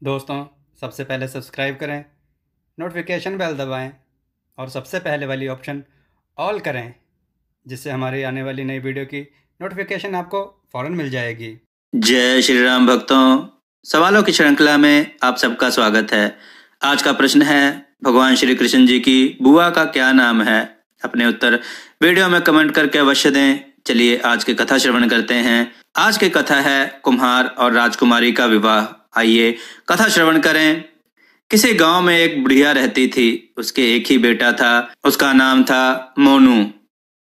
दोस्तों, सबसे पहले सब्सक्राइब करें, नोटिफिकेशन बेल दबाएं और सबसे पहले वाली ऑप्शन ऑल करें, जिससे हमारी आने वाली नई वीडियो की नोटिफिकेशन आपको फ़ौरन मिल जाएगी। जय श्री राम भक्तों, सवालों की श्रृंखला में आप सबका स्वागत है। आज का प्रश्न है, भगवान श्री कृष्ण जी की बुआ का क्या नाम है? अपने उत्तर वीडियो में कमेंट करके अवश्य दें। चलिए आज की कथा श्रवण करते हैं। आज की कथा है कुम्हार और राजकुमारी का विवाह। आइए कथा श्रवण करें। किसी गांव में एक बुढ़िया रहती थी। उसके एक ही बेटा था। उसका नाम था मोनू।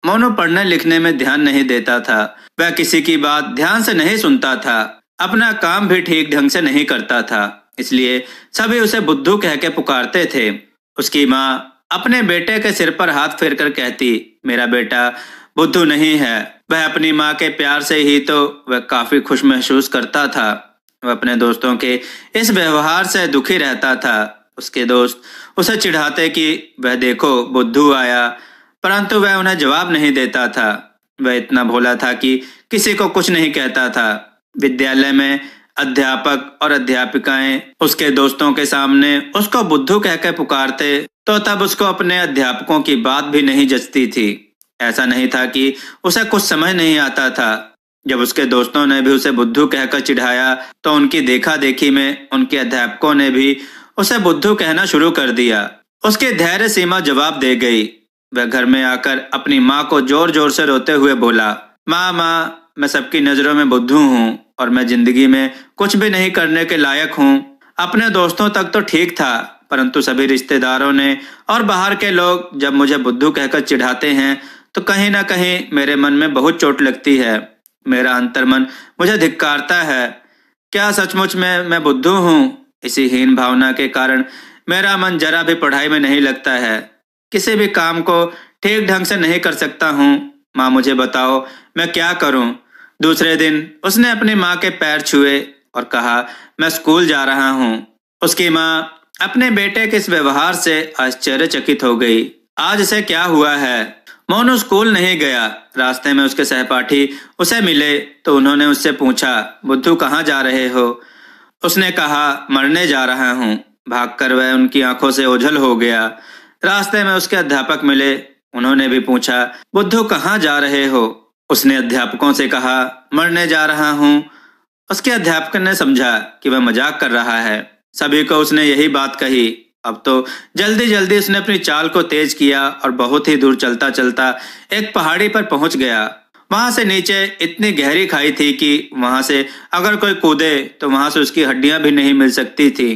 मोनू पढ़ने लिखने में ध्यान नहीं देता था। वह किसी की बात ध्यान से नहीं सुनता था। अपना काम भी ठीक ढंग से नहीं करता था, इसलिए सभी उसे बुद्धू कह के पुकारते थे। उसकी माँ अपने बेटे के सिर पर हाथ फेर कर कहती, मेरा बेटा बुद्धू नहीं है। वह अपनी माँ के प्यार से ही तो वह काफी खुश महसूस करता था। वह अपने दोस्तों के इस व्यवहार से दुखी रहता था। उसके दोस्त उसे चिढ़ाते कि वह देखो बुद्धू आया, परंतु वह उन्हें जवाब नहीं देता था। वह इतना भोला था कि किसी को कुछ नहीं कहता था। विद्यालय में अध्यापक और अध्यापिकाएं उसके दोस्तों के सामने उसको बुद्धू कहकर पुकारते तो तब उसको अपने अध्यापकों की बात भी नहीं जचती थी। ऐसा नहीं था कि उसे कुछ समझ नहीं आता था। जब उसके दोस्तों ने भी उसे बुद्धू कहकर चिढ़ाया तो उनकी देखा देखी में उनके अध्यापकों ने भी उसे बुद्धू कहना शुरू कर दिया। उसकी धैर्य सीमा जवाब दे गई। वह घर में आकर अपनी माँ को जोर जोर से रोते हुए बोला, माँ, मैं सबकी नजरों में बुद्धू हूँ और मैं जिंदगी में कुछ भी नहीं करने के लायक हूँ। अपने दोस्तों तक तो ठीक था, परंतु सभी रिश्तेदारों ने और बाहर के लोग जब मुझे बुद्धू कहकर चिढ़ाते हैं तो कहीं ना कहीं मेरे मन में बहुत चोट लगती है। मेरा अंतर्मन मुझे धिक्कारता है। क्या सचमुच में मैं बुद्धू हूँ? इसी हीन भावना के कारण मेरा मन जरा भी पढ़ाई में नहीं लगता है। किसी भी काम को ठीक ढंग से नहीं कर सकता हूँ। माँ मुझे बताओ मैं क्या करूँ? दूसरे दिन उसने अपनी माँ के पैर छुए और कहा, मैं स्कूल जा रहा हूँ। उसकी माँ अपने बेटे के इस व्यवहार से आश्चर्यचकित हो गई। आज इसे क्या हुआ है? मोनू स्कूल नहीं गया। रास्ते में उसके सहपाठी उसे मिले तो उन्होंने उससे पूछा, बुद्धू कहाँ जा रहे हो? उसने कहा, मरने जा रहा हूँ। भागकर वह उनकी आंखों से ओझल हो गया। रास्ते में उसके अध्यापक मिले। उन्होंने भी पूछा, बुद्धू कहाँ जा रहे हो? उसने अध्यापकों से कहा, मरने जा रहा हूँ। उसके अध्यापक ने समझा कि वह मजाक कर रहा है। सभी को उसने यही बात कही। अब तो जल्दी जल्दी उसने अपनी चाल को तेज किया और बहुत ही दूर चलता चलता एक पहाड़ी पर पहुंच गया। वहां से नीचे इतनी गहरी खाई थी कि वहां से अगर कोई कूदे तो वहां से उसकी हड्डियां भी नहीं मिल सकती थी।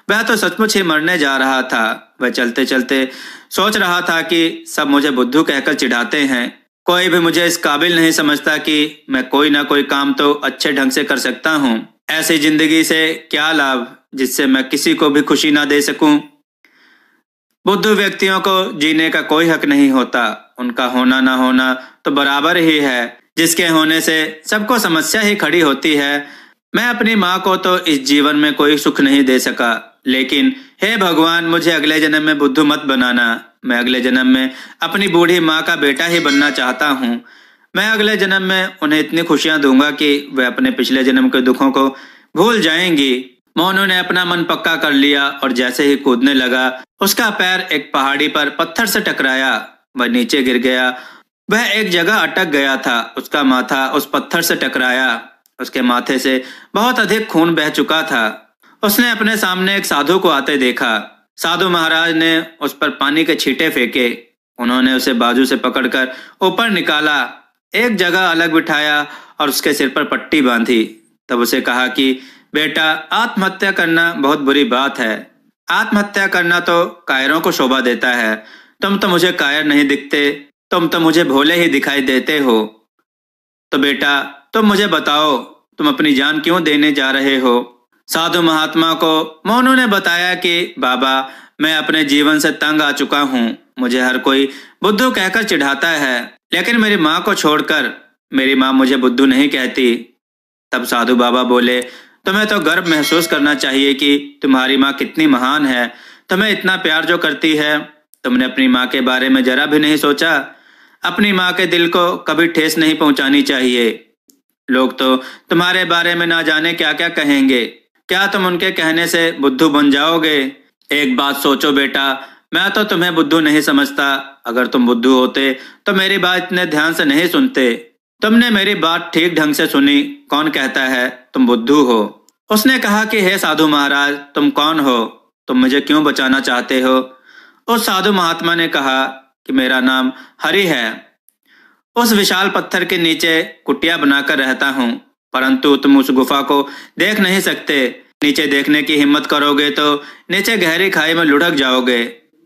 वह तो सचमुच ही मरने जा रहा था। वह चलते चलते सोच रहा था कि सब मुझे बुद्धू कहकर चिढ़ाते हैं। कोई भी मुझे इस काबिल नहीं समझता कि मैं कोई ना कोई काम तो अच्छे ढंग से कर सकता हूँ। ऐसी जिंदगी से क्या लाभ जिससे मैं किसी को भी खुशी ना दे सकूं। बुद्धू व्यक्तियों को जीने का कोई हक नहीं होता। उनका होना ना होना तो बराबर ही है। जिसके होने से सबको समस्या ही खड़ी होती है। मैं अपनी माँ को तो इस जीवन में कोई सुख नहीं दे सका, लेकिन हे भगवान, मुझे अगले जन्म में बुद्धू मत बनाना। मैं अगले जन्म में अपनी बूढ़ी माँ का बेटा ही बनना चाहता हूँ। मैं अगले जन्म में उन्हें इतनी खुशियां दूंगा कि वे अपने पिछले जन्म के दुखों को भूल जाएंगी। मोनू ने अपना मन पक्का कर लिया और जैसे ही कूदने लगा उसका पैर एक पहाड़ी पर पत्थर से टकराया। वह नीचे गिर गया। वह एक जगह अटक गया था। उसका माथा उस पत्थर से टकराया। उसके माथे से बहुत अधिक खून बह चुका था। उसने अपने सामने एक साधु को आते देखा। साधु महाराज ने उस पर पानी के छींटे फेंके। उन्होंने उसे बाजू से पकड़कर ऊपर निकाला, एक जगह अलग बिठाया और उसके सिर पर पट्टी बांधी। तब उसे कहा कि बेटा, आत्महत्या करना बहुत बुरी बात है। आत्महत्या करना तो कायरों को शोभा देता है। तुम तो मुझे कायर नहीं दिखते। तुम तो मुझे भोले ही दिखाई देते हो। तो बेटा, तुम मुझे बताओ, तुम अपनी जान क्यों देने जा रहे हो? साधु महात्मा को मोनू ने बताया कि बाबा, मैं अपने जीवन से तंग आ चुका हूँ। मुझे हर कोई बुद्धू कहकर चिढ़ाता है, लेकिन मेरी माँ को छोड़कर मेरी माँ मुझे बुद्धू नहीं कहती। तब साधु बाबा बोले, तुम्हें तो गर्व महसूस करना चाहिए कि तुम्हारी माँ कितनी महान है। तुम्हें इतना प्यार जो करती है। तुमने अपनी माँ के बारे में जरा भी नहीं सोचा। अपनी माँ के दिल को कभी ठेस नहीं पहुंचानी चाहिए। लोग तो तुम्हारे बारे में ना जाने क्या क्या कहेंगे। क्या तुम उनके कहने से बुद्धू बन जाओगे? एक बात सोचो बेटा, मैं तो तुम्हें बुद्धू नहीं समझता। अगर तुम बुद्धू होते तो मेरी बात इतने ध्यान से नहीं सुनते। तुमने मेरी बात ठीक ढंग से सुनी। कौन कहता है तुम बुद्धू हो? उसने कहा कि हे साधु महाराज, तुम कौन हो? तुम मुझे क्यों बचाना चाहते हो? उस साधु महात्मा ने कहा कि मेरा नाम हरि है। उस विशाल पत्थर के नीचे कुटिया बनाकर रहता हूँ, परंतु तुम उस गुफा को देख नहीं सकते। नीचे देखने की हिम्मत करोगे तो नीचे गहरी खाई में लुढ़क जाओगे।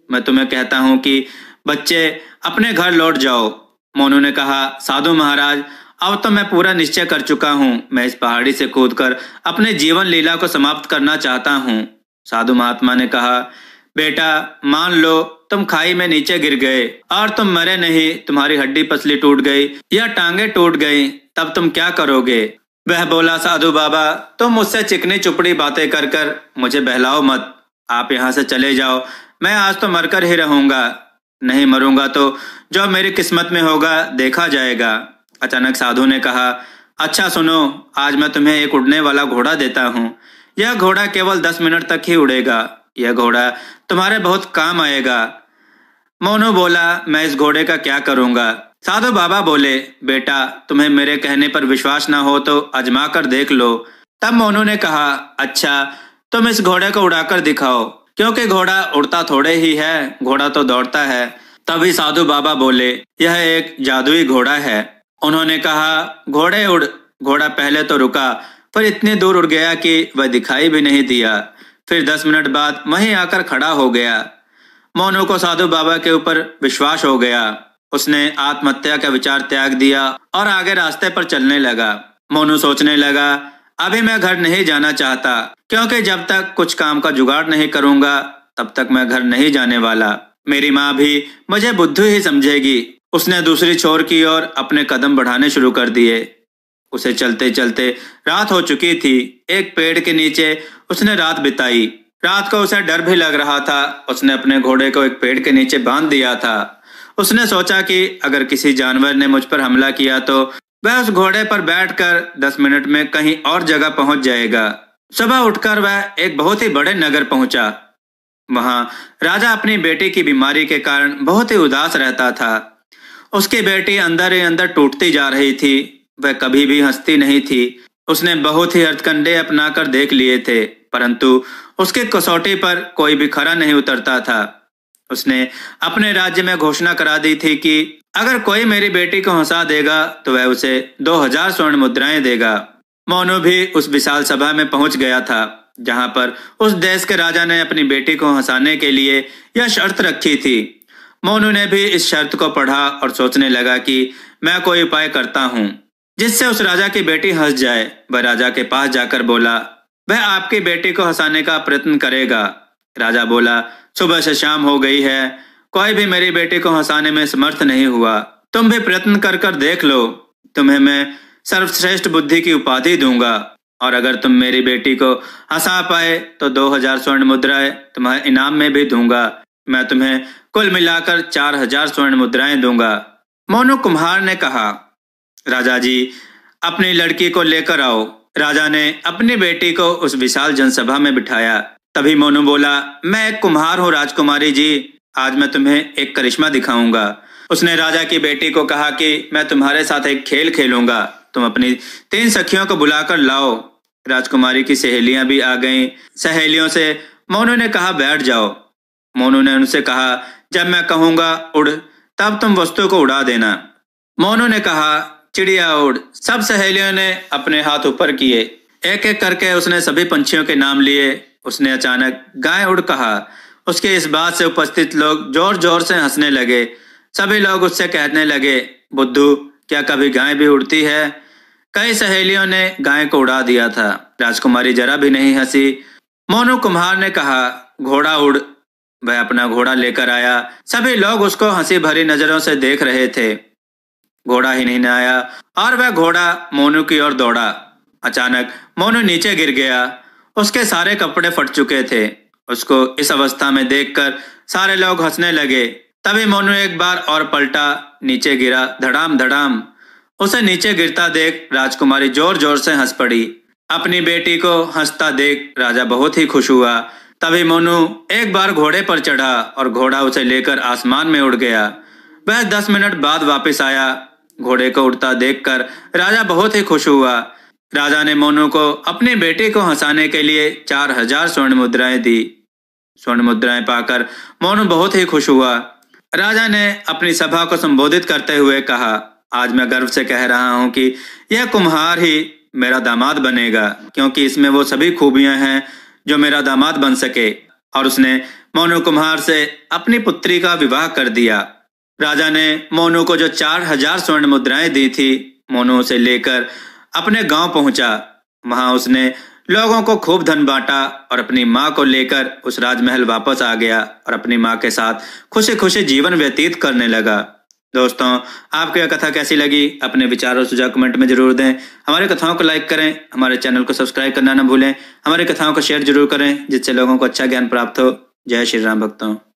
मैं तुम्हें कहता हूँ कि बच्चे अपने घर लौट जाओ। मोनू ने कहा, साधु महाराज, अब तो मैं पूरा निश्चय कर चुका हूँ। मैं इस पहाड़ी से कूदकर अपने जीवन लीला को समाप्त करना चाहता हूँ। साधु महात्मा ने कहा, बेटा मान लो तुम खाई में नीचे गिर गए और तुम मरे नहीं, तुम्हारी हड्डी पसली टूट गई या टांगे टूट गई, तब तुम क्या करोगे? वह बोला, साधु बाबा, तुम मुझसे चिकनी चुपड़ी बातें कर कर मुझे बहलाओ मत। आप यहाँ से चले जाओ। मैं आज तो मरकर ही रहूंगा। नहीं मरूंगा तो जो मेरी किस्मत में होगा देखा जाएगा। अचानक साधु ने कहा, अच्छा सुनो, आज मैं तुम्हें एक उड़ने वाला घोड़ा देता हूँ। यह घोड़ा केवल 10 मिनट तक ही उड़ेगा। यह घोड़ा तुम्हारे बहुत काम आएगा। मोनू बोला, मैं इस घोड़े का क्या करूंगा? साधु बाबा बोले, बेटा तुम्हें मेरे कहने पर विश्वास ना हो तो आजमा कर देख लो। तब मोनू ने कहा, अच्छा तुम इस घोड़े को उड़ाकर दिखाओ, क्योंकि घोड़ा उड़ता थोड़े ही है, घोड़ा तो दौड़ता है। तभी साधु बाबा बोले, यह एक जादुई घोड़ा है। उन्होंने कहा, घोड़े उड़। घोड़ा पहले तो रुका, पर इतनी दूर उड़ गया कि वह दिखाई भी नहीं दिया। फिर 10 मिनट बाद वहीं आकर खड़ा हो गया। मोनू को साधु बाबा के ऊपर विश्वास हो गया। उसने आत्महत्या का विचार त्याग दिया और आगे रास्ते पर चलने लगा। मोनू सोचने लगा, अभी मैं घर नहीं जाना चाहता, क्योंकि जब तक कुछ काम का जुगाड़ नहीं करूंगा तब तक मैं घर नहीं जाने वाला। मेरी माँ भी मुझे बुद्धू ही समझेगी। उसने दूसरी छोर की ओर अपने कदम बढ़ाने शुरू कर दिए। उसे चलते चलते रात हो चुकी थी। एक पेड़ के नीचे उसने रात बिताई। रात को उसे डर भी लग रहा था। उसने अपने घोड़े को एक पेड़ के नीचे बांध दिया था। उसने सोचा कि अगर किसी जानवर ने मुझ पर हमला किया तो वह उस घोड़े पर बैठकर 10 मिनट में कहीं और जगह पहुंच जाएगा। सुबह उठकर वह एक बहुत ही बड़े नगर पहुंचा। वहां राजा अपनी बेटी की बीमारी के कारण बहुत ही उदास रहता था। उसकी बेटी अंदर ही अंदर टूटती जा रही थी। वह कभी भी हंसती नहीं थी। उसने बहुत ही हथकंडे अपनाकर देख लिए थे, परंतु उसकी कसौटी पर कोई भी खरा नहीं उतरता था। उसने अपने राज्य में घोषणा करा दी थी कि अगर कोई मेरी बेटी को हंसा देगा तो वह उसे 2000 स्वर्ण मुद्राएं देगा। मोनू भी उस विशाल सभा में पहुंच गया था, जहां पर उस देश के राजा ने अपनी बेटी को हंसाने के लिए यह शर्त रखी थी। मोनू ने भी इस शर्त को पढ़ा और सोचने लगा कि मैं कोई उपाय करता हूँ जिससे उस राजा की बेटी हंस जाए। वह राजा के पास जाकर बोला, वह आपकी बेटी को हंसाने का प्रयत्न करेगा। राजा बोला, सुबह से शाम हो गई है, कोई भी मेरी बेटी को हंसाने में समर्थ नहीं हुआ। तुम भी प्रयत्न कर कर देख लो। तुम्हें मैं सर्वश्रेष्ठ बुद्धि की उपाधि दूंगा, और अगर तुम मेरी बेटी को हंसा पाए तो 2000 स्वर्ण मुद्राएं तुम्हें इनाम में भी दूंगा। मैं तुम्हें कुल मिलाकर 4000 स्वर्ण मुद्राएं दूंगा। मोनू कुम्हार ने कहा, राजा जी, अपनी लड़की को लेकर आओ। राजा ने अपनी बेटी को उस विशाल जनसभा में बिठाया। तभी मोनू बोला, मैं एक कुम्हार हूँ राजकुमारी जी, आज मैं तुम्हें एक करिश्मा दिखाऊंगा। उसने राजा की बेटी को कहा कि मैं तुम्हारे साथ एक खेल खेलूंगा, तुम अपनी 3 सखियों को बुलाकर लाओ। राजकुमारी की सहेलियां भी आ गईं। सहेलियों से मोनू ने कहा, बैठ जाओ। मोनू ने उनसे कहा, जब मैं कहूंगा उड़, तब तुम वस्तु को उड़ा देना। मोनू ने कहा, चिड़िया उड़। सब सहेलियों ने अपने हाथ ऊपर किए। एक एक करके उसने सभी पंछियों के नाम लिए। उसने अचानक गाय उड़ कहा। उसके इस बात से उपस्थित लोग जोर जोर से हंसने लगे। सभी लोग उससे कहने लगे, बुद्धू, क्या कभी गाय भी उड़ती है? कई सहेलियों ने गाय को उड़ा दिया था। राजकुमारी जरा भी नहीं हंसी। मोनू कुम्हार ने कहा, घोड़ा उड़। वह अपना घोड़ा लेकर आया। सभी लोग उसको हंसी भरी नजरों से देख रहे थे। घोड़ा ही नहीं आया और वह घोड़ा मोनू की ओर दौड़ा। अचानक मोनू नीचे गिर गया। उसके सारे कपड़े फट चुके थे। उसको इस अवस्था में देखकर सारे लोग हंसने लगे। तभी मोनू एक बार और पलटा, नीचे गिरा, धड़ाम धड़ाम। उसे नीचे गिरता देख राजकुमारी जोर जोर से हंस पड़ी। अपनी बेटी को हंसता देख राजा बहुत ही खुश हुआ। तभी मोनू एक बार घोड़े पर चढ़ा और घोड़ा उसे लेकर आसमान में उड़ गया। वह 10 मिनट बाद वापस आया। घोड़े को उड़ता देखकर राजा बहुत ही खुश हुआ। राजा ने मोनू को अपनी बेटी को हंसाने के लिए 4000 स्वर्ण मुद्राएं दी। स्वर्ण मुद्राएं पाकर मोनू बहुत ही खुश हुआ। राजा ने अपनी सभा को संबोधित करते हुए कहा, आज मैं गर्व से कह रहा हूं कि यह कुम्हार ही मेरा दामाद बनेगा, क्योंकि इसमें वो सभी खूबियां हैं जो मेरा दामाद बन सके। और उसने मोनू कुम्हार से अपनी पुत्री का विवाह कर दिया। राजा ने मोनू को जो 4000 स्वर्ण मुद्राएं दी थी, मोनू उसे लेकर अपने गांव पहुंचा। वहां उसने लोगों को खूब धन बांटा और अपनी माँ को लेकर उस राजमहल वापस आ गया और अपनी माँ के साथ खुशी खुशी जीवन व्यतीत करने लगा। दोस्तों, आपको यह कथा कैसी लगी? अपने विचार और सुझाव कमेंट में जरूर दें। हमारी कथाओं को लाइक करें, हमारे चैनल को सब्सक्राइब करना न भूलें। हमारी कथाओं को शेयर जरूर करें जिससे लोगों को अच्छा ज्ञान प्राप्त हो। जय श्री राम भक्तों।